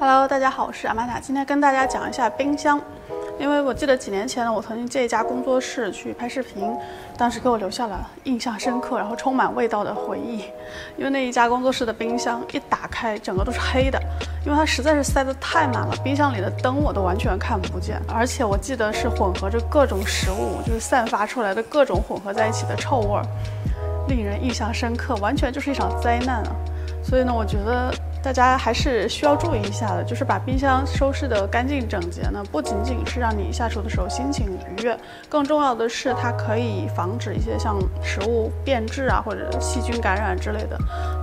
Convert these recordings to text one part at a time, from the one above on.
Hello， 大家好，我是阿玛塔，今天跟大家讲一下冰箱。因为我记得几年前呢，我曾经借一家工作室去拍视频，当时给我留下了印象深刻，然后充满味道的回忆。因为那一家工作室的冰箱一打开，整个都是黑的，因为它实在是塞得太满了，冰箱里的灯我都完全看不见，而且我记得是混合着各种食物，就是散发出来的各种混合在一起的臭味，令人印象深刻，完全就是一场灾难啊！所以呢，我觉得大家还是需要注意一下的，就是把冰箱收拾得干净整洁呢，不仅仅是让你下厨的时候心情愉悦，更重要的是它可以防止一些像食物变质啊或者细菌感染之类的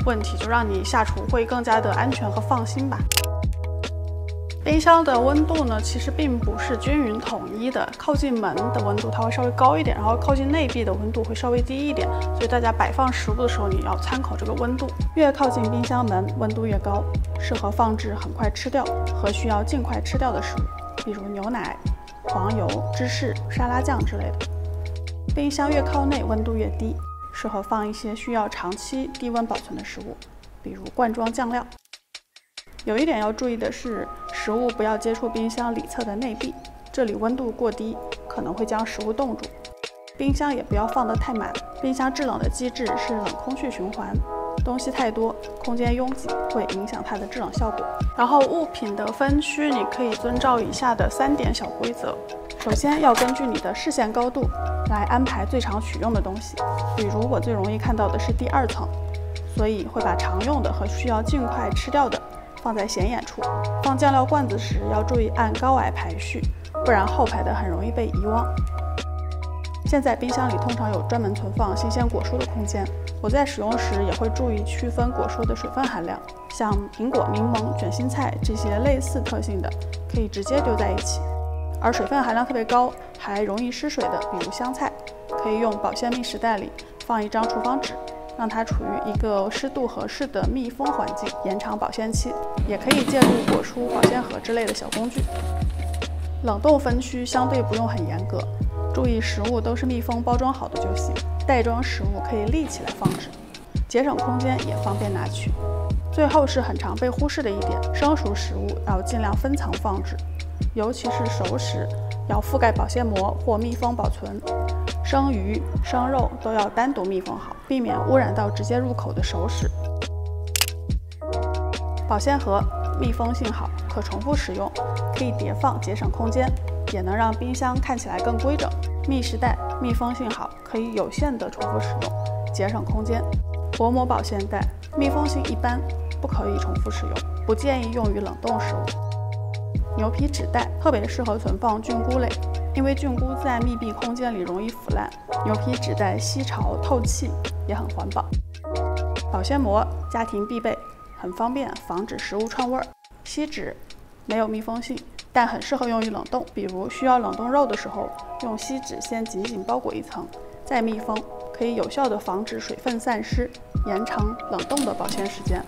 问题，就让你下厨会更加的安全和放心吧。冰箱的温度呢，其实并不是均匀统一的，靠近门的温度它会稍微高一点，然后靠近内壁的温度会稍微低一点，所以大家摆放食物的时候，你要参考这个温度，越靠近冰箱门，温度越高，适合放置很快吃掉和需要尽快吃掉的食物，比如牛奶、黄油、芝士、沙拉酱之类的。冰箱越靠内，温度越低，适合放一些需要长期低温保存的食物，比如罐装酱料。有一点要注意的是，食物不要接触冰箱里侧的内壁，这里温度过低，可能会将食物冻住。冰箱也不要放得太满，冰箱制冷的机制是冷空气循环，东西太多，空间拥挤，会影响它的制冷效果。然后物品的分区，你可以遵照以下的3点小规则。首先要根据你的视线高度来安排最常取用的东西，比如我最容易看到的是第2层，所以会把常用的和需要尽快吃掉的放在显眼处。放酱料罐子时要注意按高矮排序，不然后排的很容易被遗忘。现在冰箱里通常有专门存放新鲜果蔬的空间，我在使用时也会注意区分果蔬的水分含量，像苹果、柠檬、卷心菜这些类似特性的可以直接丢在一起，而水分含量特别高还容易失水的，比如香菜，可以用保鲜密实袋里放一张厨房纸，让它处于一个湿度合适的密封环境，延长保鲜期。也可以借助果蔬保鲜盒之类的小工具。冷冻分区相对不用很严格，注意食物都是密封包装好的就行。袋装食物可以立起来放置，节省空间也方便拿取。最后是很常被忽视的一点，生熟食物要尽量分层放置，尤其是熟食要覆盖保鲜膜或密封保存。生鱼、生肉都要单独密封好，避免污染到直接入口的熟食。保鲜盒密封性好，可重复使用，可以叠放，节省空间，也能让冰箱看起来更规整。密实袋密封性好，可以有限的重复使用，节省空间。薄膜保鲜袋密封性一般，不可以重复使用，不建议用于冷冻食物。牛皮纸袋特别适合存放菌菇类，因为菌菇在密闭空间里容易腐烂，牛皮纸袋吸潮透气，也很环保。保鲜膜家庭必备，很方便防止食物串味儿。锡纸没有密封性，但很适合用于冷冻，比如需要冷冻肉的时候，用锡纸先紧紧包裹一层，再密封，可以有效地防止水分散失，延长冷冻的保鲜时间。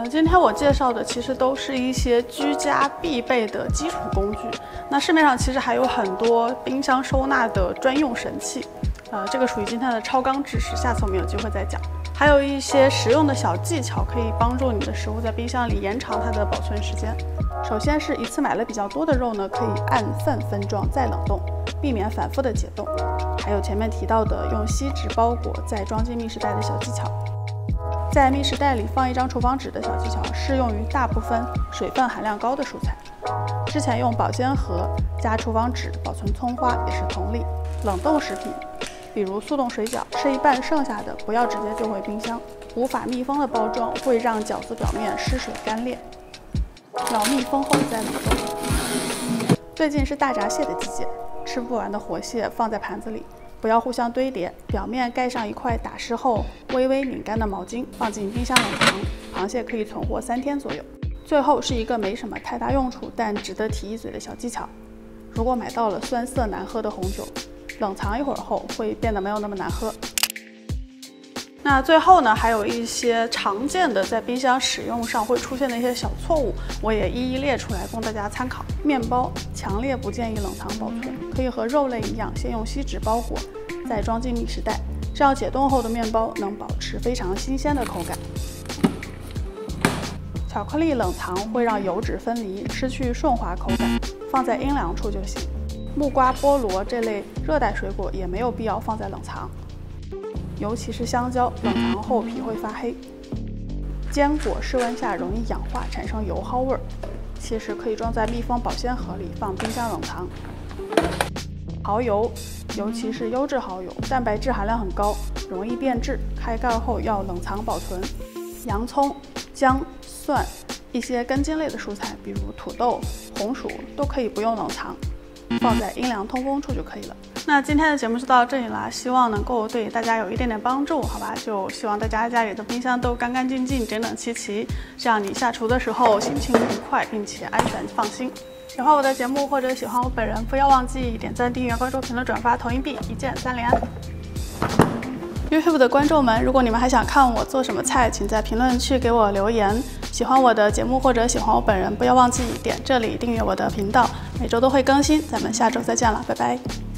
今天我介绍的其实都是一些居家必备的基础工具。那市面上其实还有很多冰箱收纳的专用神器，这个属于今天的超纲知识，下次我们有机会再讲。还有一些实用的小技巧，可以帮助你的食物在冰箱里延长它的保存时间。首先是一次买了比较多的肉呢，可以按份分装再冷冻，避免反复的解冻。还有前面提到的用锡纸包裹再装进密实袋的小技巧。在密实袋里放一张厨房纸的小技巧适用于大部分水分含量高的蔬菜。之前用保鲜盒加厨房纸保存葱花也是同理。冷冻食品，比如速冻水饺，吃一半剩下的不要直接丢回冰箱，无法密封的包装会让饺子表面失水干裂，要密封后再冷冻。最近是大闸蟹的季节，吃不完的活蟹放在盘子里，不要互相堆叠，表面盖上一块打湿后微微拧干的毛巾，放进冰箱冷藏，螃蟹可以存活3天左右。最后是一个没什么太大用处但值得提一嘴的小技巧，如果买到了酸涩难喝的红酒，冷藏一会儿后会变得没有那么难喝。那最后呢，还有一些常见的在冰箱使用上会出现的一些小错误，我也一一列出来供大家参考。面包强烈不建议冷藏保存，可以和肉类一样，先用锡纸包裹，再装进密实袋，这样解冻后的面包能保持非常新鲜的口感。巧克力冷藏会让油脂分离，失去顺滑口感，放在阴凉处就行。木瓜、菠萝这类热带水果也没有必要放在冷藏，尤其是香蕉，冷藏后皮会发黑。坚果室温下容易氧化，产生油耗味儿，其实可以装在密封保鲜盒里，放冰箱冷藏。蚝油，尤其是优质蚝油，蛋白质含量很高，容易变质，开盖后要冷藏保存。洋葱、姜、蒜，一些根茎类的蔬菜，比如土豆、红薯，都可以不用冷藏，放在阴凉通风处就可以了。那今天的节目就到这里啦，希望能够对大家有一点点帮助，好吧？就希望大家家里的冰箱都干干净净、整整齐齐，这样你下厨的时候心情愉快，并且安全放心。喜欢我的节目或者喜欢我本人，不要忘记点赞、订阅、关注、评论、转发、投硬币，一键3连。YouTube 的观众们，如果你们还想看我做什么菜，请在评论区给我留言。喜欢我的节目或者喜欢我本人，不要忘记点这里订阅我的频道，每周都会更新。咱们下周再见了，拜拜。